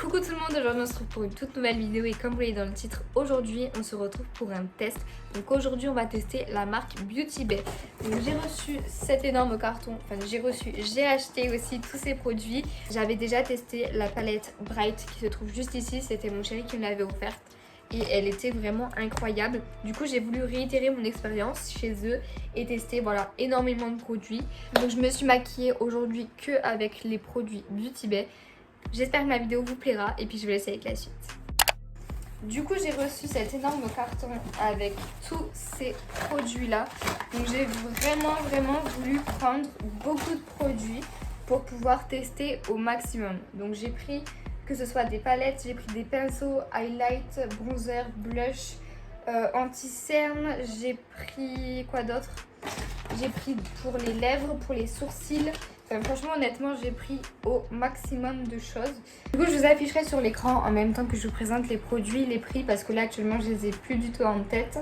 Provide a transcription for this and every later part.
Coucou tout le monde, aujourd'hui on se retrouve pour une toute nouvelle vidéo et comme vous voyez dans le titre, aujourd'hui on se retrouve pour un test. Donc aujourd'hui on va tester la marque Beauty Bay. Donc j'ai reçu cet énorme carton, j'ai acheté aussi tous ces produits. J'avais déjà testé la palette Bright qui se trouve juste ici, c'était mon chéri qui me l'avait offerte. Et elle était vraiment incroyable. Du coup j'ai voulu réitérer mon expérience chez eux et tester voilà énormément de produits. Donc je me suis maquillée aujourd'hui que avec les produits Beauty Bay. J'espère que ma vidéo vous plaira et puis je vous laisse avec la suite. Du coup j'ai reçu cet énorme carton avec tous ces produits là. Donc j'ai vraiment voulu prendre beaucoup de produits pour pouvoir tester au maximum. Donc j'ai pris que ce soit des palettes, j'ai pris des pinceaux, highlight, bronzer, blush, anti-cerne, j'ai pris quoi d'autre? J'ai pris pour les lèvres, pour les sourcils. Enfin, franchement, honnêtement, j'ai pris au maximum de choses. Du coup, je vous afficherai sur l'écran en même temps que je vous présente les produits, les prix, parce que là, actuellement, je les ai plus du tout en tête.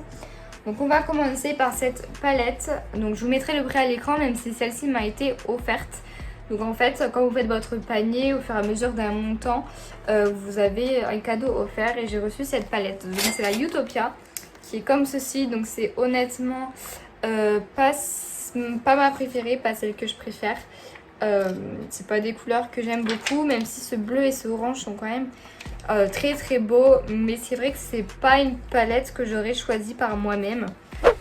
Donc, on va commencer par cette palette. Donc, je vous mettrai le prix à l'écran, même si celle-ci m'a été offerte. Donc, en fait, quand vous faites votre panier, au fur et à mesure d'un montant, vous avez un cadeau offert. Et j'ai reçu cette palette. Donc, c'est la Utopia, qui est comme ceci. Donc, c'est honnêtement pas ma préférée, pas celle que je préfère. C'est pas des couleurs que j'aime beaucoup, même si ce bleu et ce orange sont quand même très beaux, mais c'est vrai que c'est pas une palette que j'aurais choisie par moi-même.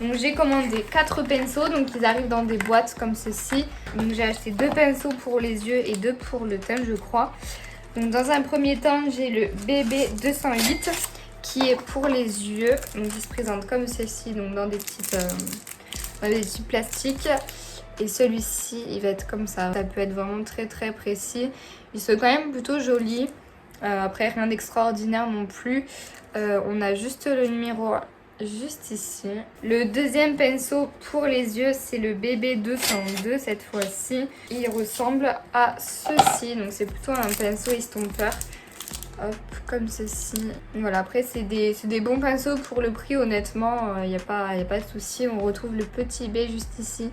Donc j'ai commandé 4 pinceaux, donc ils arrivent dans des boîtes comme ceci. Donc j'ai acheté 2 pinceaux pour les yeux et 2 pour le teint, je crois. Donc dans un premier temps j'ai le BB 208 qui est pour les yeux, donc il se présente comme ceci, donc dans des petits plastiques. Et celui-ci, il va être comme ça. Ça peut être vraiment très précis. Ils sont quand même plutôt jolis. Après, rien d'extraordinaire non plus. On a juste le numéro juste ici. Le deuxième pinceau pour les yeux, c'est le BB 202 cette fois-ci. Il ressemble à ceci. Donc, c'est plutôt un pinceau estompeur. Hop, comme ceci. Voilà, après, c'est des bons pinceaux pour le prix, honnêtement. Il n'y a pas de souci. On retrouve le petit B juste ici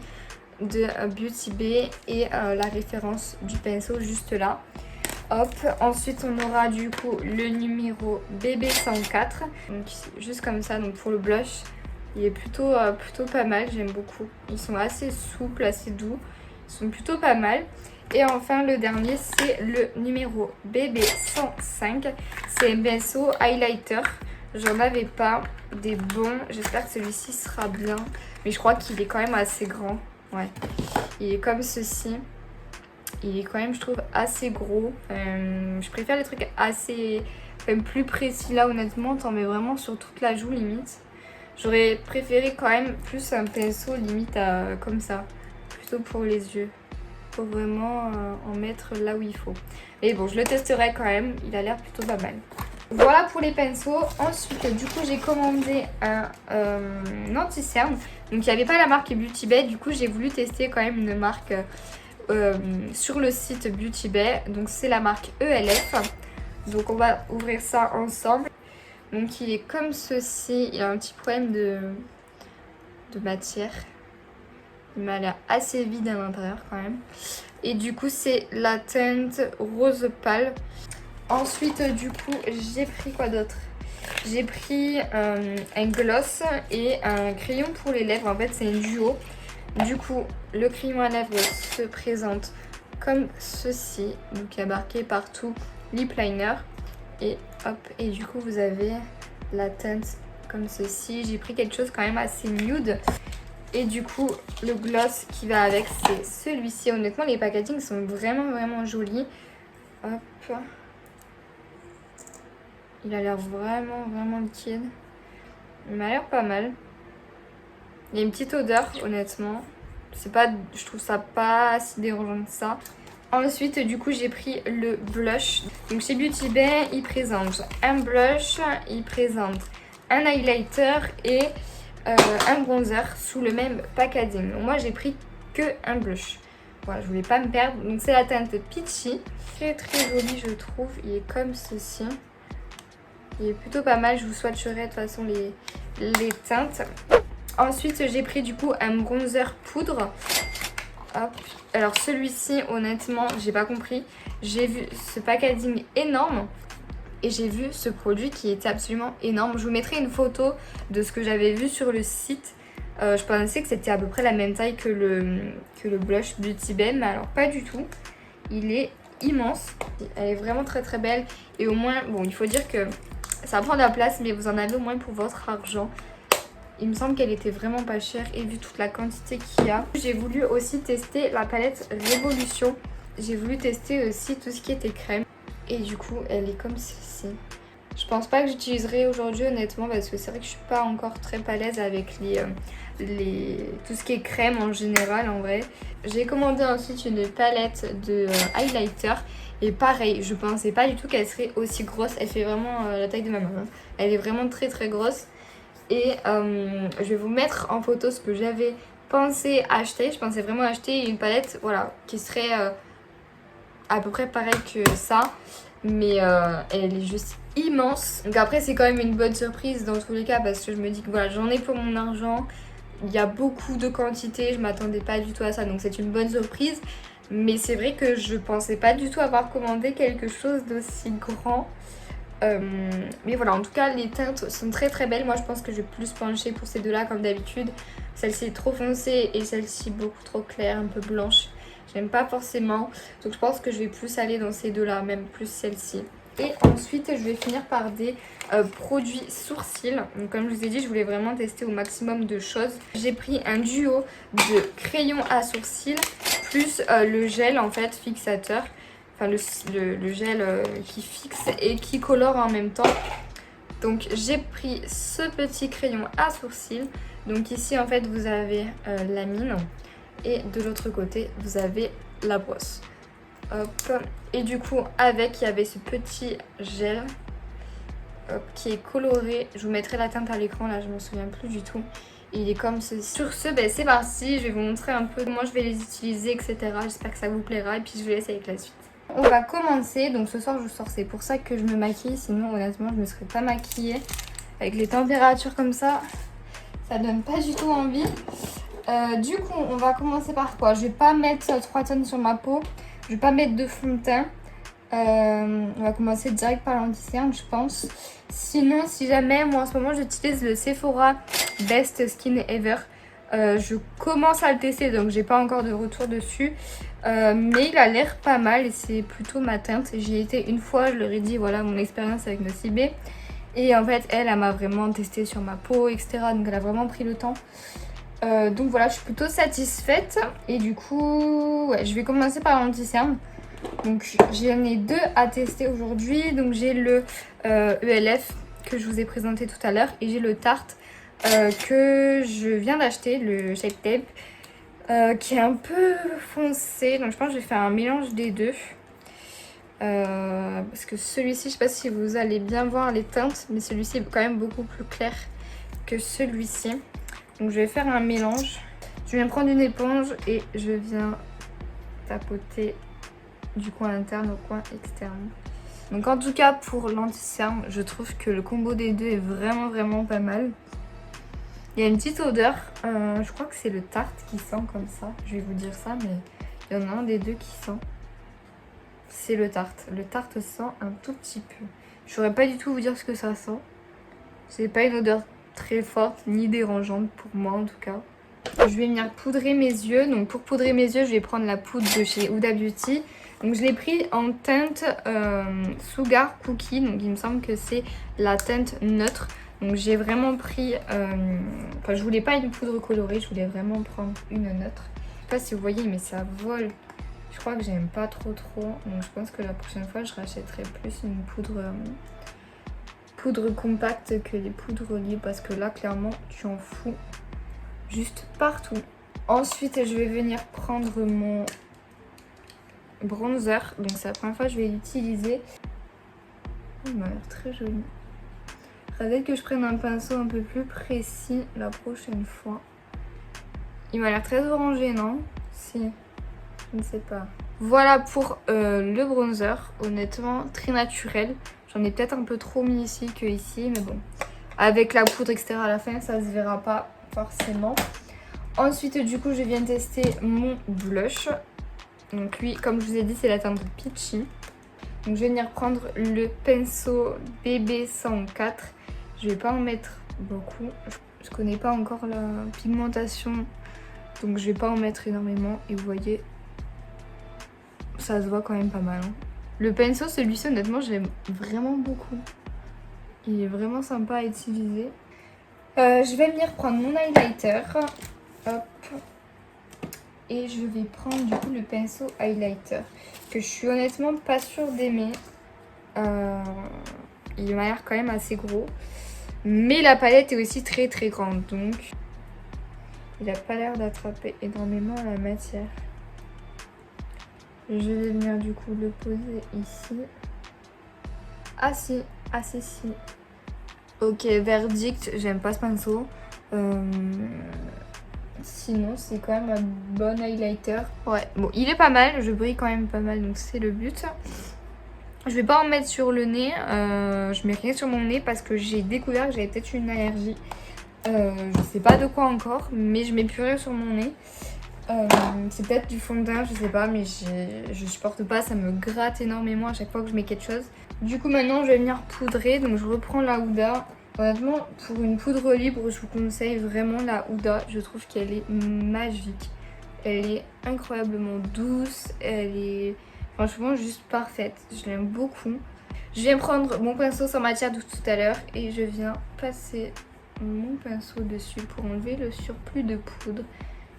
de Beauty Bay et la référence du pinceau juste là. Hop, ensuite on aura du coup le numéro BB104, donc juste comme ça. Donc pour le blush, il est plutôt pas mal, j'aime beaucoup. Ils sont assez souples, assez doux, ils sont plutôt pas mal. Et enfin le dernier, c'est le numéro BB105, c'est un pinceau highlighter. J'en avais pas des bons, j'espère que celui-ci sera bien, mais je crois qu'il est quand même assez grand. Ouais, il est comme ceci. Il est quand même, je trouve, assez gros. Je préfère les trucs assez, plus précis. Là, honnêtement, t'en mets vraiment sur toute la joue, limite. J'aurais préféré quand même plus un pinceau, limite, comme ça. Plutôt pour les yeux. Faut vraiment en mettre là où il faut. Mais bon, je le testerai quand même. Il a l'air plutôt pas mal. Voilà pour les pinceaux. Ensuite, du coup, j'ai commandé un anti-cerne. Donc, il n'y avait pas la marque Beauty Bay. Du coup, j'ai voulu tester quand même une marque sur le site Beauty Bay. Donc, c'est la marque ELF. Donc, on va ouvrir ça ensemble. Donc, il est comme ceci. Il a un petit problème de matière. Il m'a l'air assez vide à l'intérieur quand même. Et du coup, c'est la teinte rose pâle. Ensuite, du coup, j'ai pris quoi d'autre? J'ai pris un gloss et un crayon pour les lèvres. En fait, c'est un duo. Du coup, le crayon à lèvres se présente comme ceci. Donc, il y a marqué partout lip liner. Et hop, et du coup, vous avez la teinte comme ceci. J'ai pris quelque chose quand même assez nude. Et du coup, le gloss qui va avec, c'est celui-ci. Honnêtement, les packagings sont vraiment jolis. Hop. Il a l'air vraiment liquide. Il m'a l'air pas mal. Il y a une petite odeur, honnêtement. Je trouve ça pas si dérangeant que ça. Ensuite, du coup, j'ai pris le blush. Donc, chez Beauty Bay, il présente un blush, il présente un highlighter et un bronzer sous le même packaging. Donc, moi, j'ai pris que un blush. Voilà, je voulais pas me perdre. Donc, c'est la teinte Peachy. Très joli, je trouve. Il est comme ceci. Il est plutôt pas mal, je vous swatcherai de toute façon les teintes. Ensuite, j'ai pris du coup un bronzer poudre. Hop. Alors celui-ci, honnêtement, j'ai pas compris. J'ai vu ce packaging énorme. et j'ai vu ce produit qui était absolument énorme. Je vous mettrai une photo de ce que j'avais vu sur le site. Je pensais que c'était à peu près la même taille que le blush Beauty Bay, mais alors pas du tout. Il est immense. Elle est vraiment très très belle. Et au moins, bon, il faut dire que ça prend de la place, mais vous en avez au moins pour votre argent. Il me semble qu'elle était vraiment pas chère et vu toute la quantité qu'il y a. J'ai voulu aussi tester la palette Révolution. J'ai voulu tester aussi tout ce qui était crème. Et du coup, elle est comme ceci. Je pense pas que j'utiliserai aujourd'hui honnêtement parce que c'est vrai que je suis pas encore très à l'aise avec tout ce qui est crème en général en vrai. J'ai commandé ensuite une palette de highlighter. Et pareil, je pensais pas du tout qu'elle serait aussi grosse. Elle fait vraiment la taille de ma main. Hein. Elle est vraiment très très grosse. Et je vais vous mettre en photo ce que j'avais pensé acheter. Je pensais vraiment acheter une palette voilà, qui serait à peu près pareil que ça. Mais elle est juste immense. Donc après c'est quand même une bonne surprise dans tous les cas. Parce que je me dis que voilà, j'en ai pour mon argent. Il y a beaucoup de quantité. Je m'attendais pas du tout à ça. Donc c'est une bonne surprise. Mais c'est vrai que je pensais pas du tout avoir commandé quelque chose d'aussi grand. Mais voilà, en tout cas les teintes sont très très belles. Moi je pense que je vais plus pencher pour ces deux là comme d'habitude. Celle-ci est trop foncée et celle-ci beaucoup trop claire, un peu blanche. J'aime pas forcément, donc je pense que je vais plus aller dans ces deux là, même plus celle-ci. Et ensuite je vais finir par des produits sourcils. Donc comme je vous ai dit, je voulais vraiment tester au maximum de choses. J'ai pris un duo de crayons à sourcils plus le gel en fait fixateur. Enfin le gel qui fixe et qui colore en même temps. Donc j'ai pris ce petit crayon à sourcils. Donc ici en fait vous avez la mine et de l'autre côté vous avez la brosse. Hop. Et du coup avec il y avait ce petit gel qui est coloré. Je vous mettrai la teinte à l'écran là, je m'en souviens plus du tout. Et il est comme ceci. Sur ce, ben, c'est parti, je vais vous montrer un peu comment je vais les utiliser, etc. J'espère que ça vous plaira et puis je vous laisse avec la suite. On va commencer, donc ce soir je sors, c'est pour ça que je me maquille, sinon honnêtement je me serais pas maquillée. Avec les températures comme ça donne pas du tout envie. Du coup on va commencer par quoi? Je vais pas mettre 3 tonnes sur ma peau, je vais pas mettre de fond de teint. On va commencer direct par l'anti-cerne je pense. Sinon si jamais, moi en ce moment j'utilise le Sephora Best Skin Ever. Je commence à le tester donc j'ai pas encore de retour dessus. Mais il a l'air pas mal et c'est plutôt ma teinte. J'y ai été une fois, je leur ai dit voilà mon expérience avec Nocibé. Et en fait elle m'a vraiment testé sur ma peau etc. Donc elle a vraiment pris le temps. Donc voilà, je suis plutôt satisfaite. Et du coup ouais, je vais commencer par l'anti-cerne. Donc j'en ai deux à tester aujourd'hui. Donc j'ai le ELF que je vous ai présenté tout à l'heure. Et j'ai le Tarte que je viens d'acheter, le Shape Tape. Qui est un peu foncé, donc je pense que je vais faire un mélange des deux. Parce que celui-ci, je sais pas si vous allez bien voir les teintes, mais celui-ci est quand même beaucoup plus clair que celui-ci. Donc je vais faire un mélange. Je viens prendre une éponge et je viens tapoter du coin interne au coin externe. Donc en tout cas pour l'anti-cerne, je trouve que le combo des deux est vraiment pas mal. Il y a une petite odeur, je crois que c'est le Tarte qui sent comme ça. Je vais vous dire ça, mais il y en a un des deux qui sent. C'est le Tarte. Le Tarte sent un tout petit peu. Je saurais pas du tout vous dire ce que ça sent. C'est pas une odeur très forte ni dérangeante pour moi en tout cas. Je vais venir poudrer mes yeux. Donc pour poudrer mes yeux, je vais prendre la poudre de chez Huda Beauty. Donc je l'ai pris en teinte Sugar Cookie. Donc il me semble que c'est la teinte neutre. Donc j'ai vraiment pris, enfin je voulais pas une poudre colorée, je voulais vraiment prendre une neutre. Je sais pas si vous voyez mais ça vole. Je crois que j'aime pas trop. Donc je pense que la prochaine fois je rachèterai plus une poudre compacte que les poudres libres. Parce que là clairement tu en fous juste partout. Ensuite je vais venir prendre mon bronzer. Donc c'est la première fois que je vais l'utiliser. Il m'a l'air très joli. Peut-être que je prenne un pinceau un peu plus précis la prochaine fois. Il m'a l'air très orangé, non? Si, je ne sais pas. Voilà pour le bronzer, honnêtement très naturel. J'en ai peut-être un peu trop mis ici que ici, mais bon. Avec la poudre etc à la fin, ça se verra pas forcément. Ensuite, du coup, je viens tester mon blush. Donc lui, comme je vous ai dit, c'est la teinte Peachy. Donc je vais venir prendre le pinceau BB104. Je vais pas en mettre beaucoup. Je connais pas encore la pigmentation, donc je vais pas en mettre énormément. Et vous voyez, ça se voit quand même pas mal. Hein. Le pinceau, celui-ci, honnêtement, j'aime vraiment beaucoup. Il est vraiment sympa à utiliser. Je vais venir prendre mon highlighter. Hop. Et je vais prendre du coup le pinceau highlighter. Que je suis honnêtement pas sûre d'aimer. Il m'a l'air quand même assez gros. Mais la palette est aussi très très grande. Donc il n'a pas l'air d'attraper énormément la matière. Je vais venir du coup le poser ici. Ah si, si. Ok, verdict, j'aime pas ce pinceau. Sinon, c'est quand même un bon highlighter. Ouais, bon, il est pas mal, je brille quand même pas mal, donc c'est le but. Je vais pas en mettre sur le nez, je mets rien sur mon nez parce que j'ai découvert que j'avais peut-être une allergie. Je sais pas de quoi encore, mais je mets plus rien sur mon nez. C'est peut-être du fond de teint, je sais pas, mais je supporte pas, ça me gratte énormément à chaque fois que je mets quelque chose. Du coup maintenant je vais venir poudrer, donc je reprends la Huda. Honnêtement, pour une poudre libre, je vous conseille vraiment la Huda, je trouve qu'elle est magique. Elle est incroyablement douce, elle est franchement juste parfaite, je l'aime beaucoup. Je viens prendre mon pinceau sans matière de tout à l'heure et je viens passer mon pinceau dessus pour enlever le surplus de poudre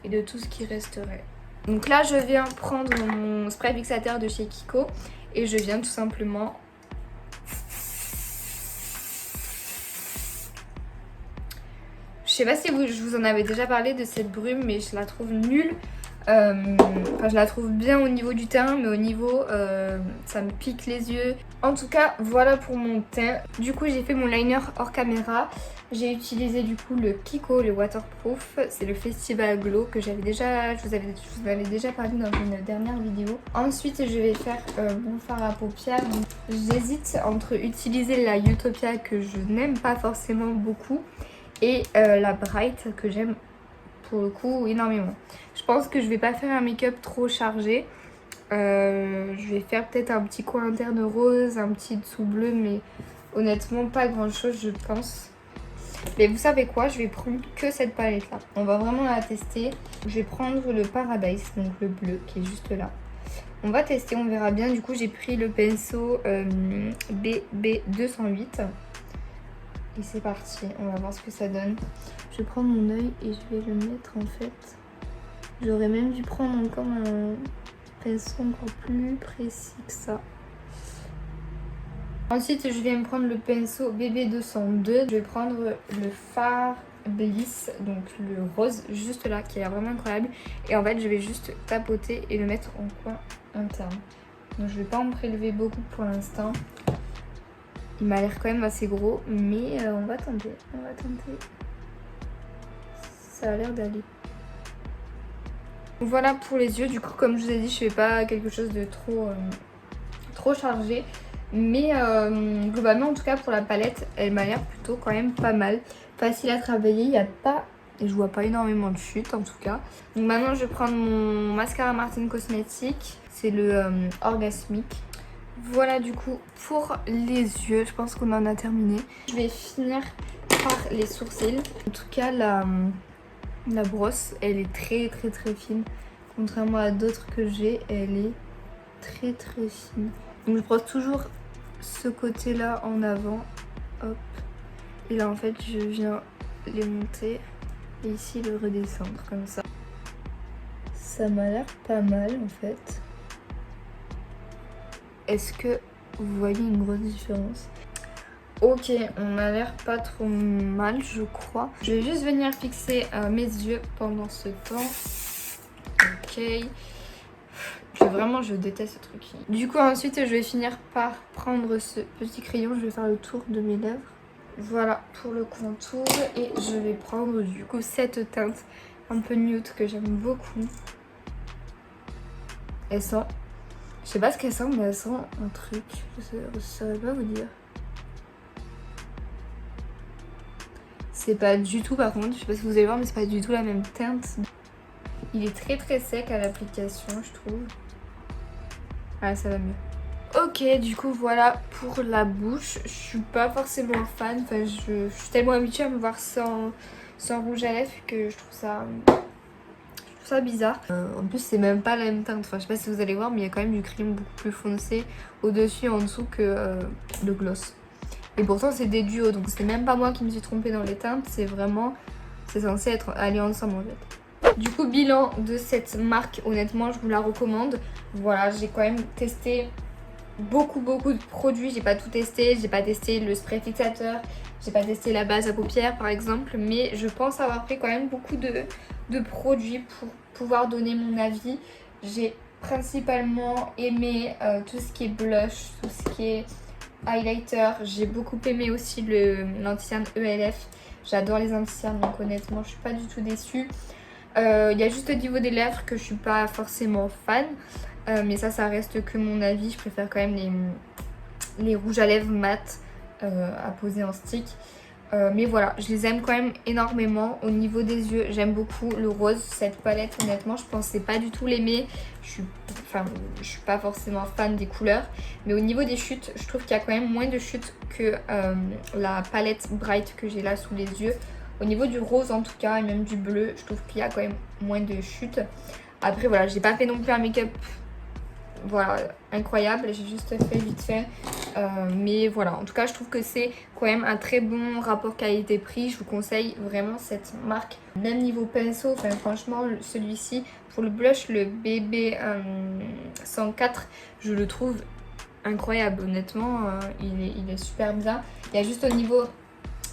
et de tout ce qui resterait. Donc là je viens prendre mon spray fixateur de chez Kiko et je viens tout simplement je sais pas si je vous en avais déjà parlé de cette brume, mais je la trouve nulle. Enfin, je la trouve bien au niveau du teint, mais au niveau ça me pique les yeux. En tout cas, voilà pour mon teint. Du coup, j'ai fait mon liner hors caméra. J'ai utilisé du coup le Kiko, le waterproof. C'est le Festival Glow que je vous avais déjà parlé dans une dernière vidéo. Ensuite, je vais faire mon fard à paupières. J'hésite entre utiliser la Utopia que je n'aime pas forcément beaucoup et la Bright que j'aime pour le coup énormément. Je pense que je vais pas faire un make-up trop chargé. Je vais faire peut-être un petit coin interne rose, un petit dessous bleu, mais honnêtement pas grand chose je pense. Mais vous savez quoi, je vais prendre que cette palette là. On va vraiment la tester. Je vais prendre le Paradise, donc le bleu qui est juste là. On va tester, on verra bien. Du coup j'ai pris le pinceau BB208. Et c'est parti, on va voir ce que ça donne. Je vais prendre mon œil et je vais le mettre en fait. J'aurais même dû prendre encore un pinceau encore plus précis que ça. Ensuite, je vais me prendre le pinceau BB202. Je vais prendre le fard Bliss, donc le rose juste là, qui est vraiment incroyable. Et en fait, je vais juste tapoter et le mettre en coin interne. Donc je vais pas en prélever beaucoup pour l'instant. Il m'a l'air quand même assez gros, mais on va tenter. Ça a l'air d'aller. Voilà pour les yeux. Du coup, comme je vous ai dit, je fais pas quelque chose de trop chargé. Mais globalement, en tout cas, pour la palette, elle m'a l'air plutôt quand même pas mal. Facile à travailler, il n'y a pas... Et je vois pas énormément de chute en tout cas. Donc maintenant, je vais prendre mon mascara Martin Cosmetics. C'est le Orgasmic. Voilà du coup pour les yeux, je pense qu'on en a terminé. Je vais finir par les sourcils. En tout cas la brosse elle est très fine. Contrairement à d'autres que j'ai, elle est très fine. Donc je brosse toujours ce côté là en avant. Hop. Et là en fait je viens les monter et ici le redescendre comme ça. Ça m'a l'air pas mal en fait. Est-ce que vous voyez une grosse différence? Ok, on a l'air pas trop mal, je crois. Je vais juste venir fixer mes yeux pendant ce temps. Ok. Je déteste ce truc. Du coup, ensuite, je vais finir par prendre ce petit crayon. Je vais faire le tour de mes lèvres. Voilà pour le contour. Et je vais prendre du coup cette teinte un peu nude que j'aime beaucoup. Elle sent... Je sais pas ce qu'elle sent, mais elle sent un truc. Je saurais pas vous dire. C'est pas du tout, par contre, je sais pas si vous allez voir, mais c'est pas du tout la même teinte. Il est très sec à l'application, je trouve. Ah, ça va mieux. Ok, du coup voilà pour la bouche. Je suis pas forcément fan, enfin je suis tellement habituée à me voir sans rouge à lèvres que je trouve ça bizarre. En plus c'est même pas la même teinte, enfin je sais pas si vous allez voir mais il y a quand même du crayon beaucoup plus foncé au-dessus et en dessous que le gloss. Et pourtant c'est des duos donc c'est même pas moi qui me suis trompée dans les teintes, c'est censé être aller ensemble en fait. Du coup bilan de cette marque, honnêtement je vous la recommande. Voilà, j'ai quand même testé beaucoup de produits, j'ai pas tout testé, j'ai pas testé le spray fixateur, j'ai pas testé la base à paupières par exemple, mais je pense avoir pris quand même beaucoup de produits pour pouvoir donner mon avis. J'ai principalement aimé tout ce qui est blush, tout ce qui est highlighter, j'ai beaucoup aimé aussi l'anti-cerne ELF, j'adore les anti-cernes donc honnêtement je suis pas du tout déçue. Il y a juste au niveau des lèvres que je suis pas forcément fan. Mais ça reste que mon avis. Je préfère quand même les rouges à lèvres mat à poser en stick. Mais voilà, je les aime quand même énormément. Au niveau des yeux, j'aime beaucoup le rose. Cette palette, honnêtement, je pensais pas du tout l'aimer. Je suis pas forcément fan des couleurs. Mais au niveau des chutes, je trouve qu'il y a quand même moins de chutes que la palette Bright que j'ai là sous les yeux. Au niveau du rose en tout cas, et même du bleu, je trouve qu'il y a quand même moins de chutes. Après voilà, j'ai pas fait non plus un make-up voilà, incroyable, j'ai juste fait vite fait. Mais voilà, en tout cas je trouve que c'est quand même un très bon rapport qualité-prix. Je vous conseille vraiment cette marque. Même niveau pinceau, enfin franchement celui-ci, pour le blush, le BB 104, je le trouve incroyable. Honnêtement, il est super bien. Il y a juste au niveau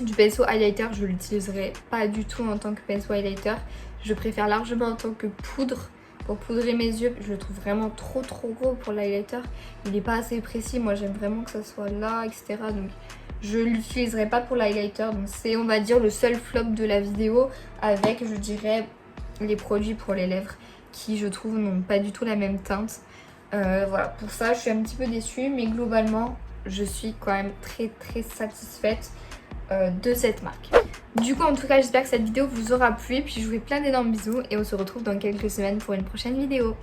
du pinceau highlighter, je l'utiliserai pas du tout en tant que pinceau highlighter. Je préfère largement en tant que poudre. Pour poudrer mes yeux, je le trouve vraiment trop gros pour l'highlighter. Il n'est pas assez précis, moi j'aime vraiment que ça soit là, etc. Donc je l'utiliserai pas pour l'highlighter. Donc c'est, on va dire, le seul flop de la vidéo avec, je dirais, les produits pour les lèvres qui, je trouve, n'ont pas du tout la même teinte. Voilà, pour ça je suis un petit peu déçue, mais globalement je suis quand même très satisfaite de cette marque. Du coup en tout cas j'espère que cette vidéo vous aura plu et puis je vous fais plein d'énormes bisous et on se retrouve dans quelques semaines pour une prochaine vidéo.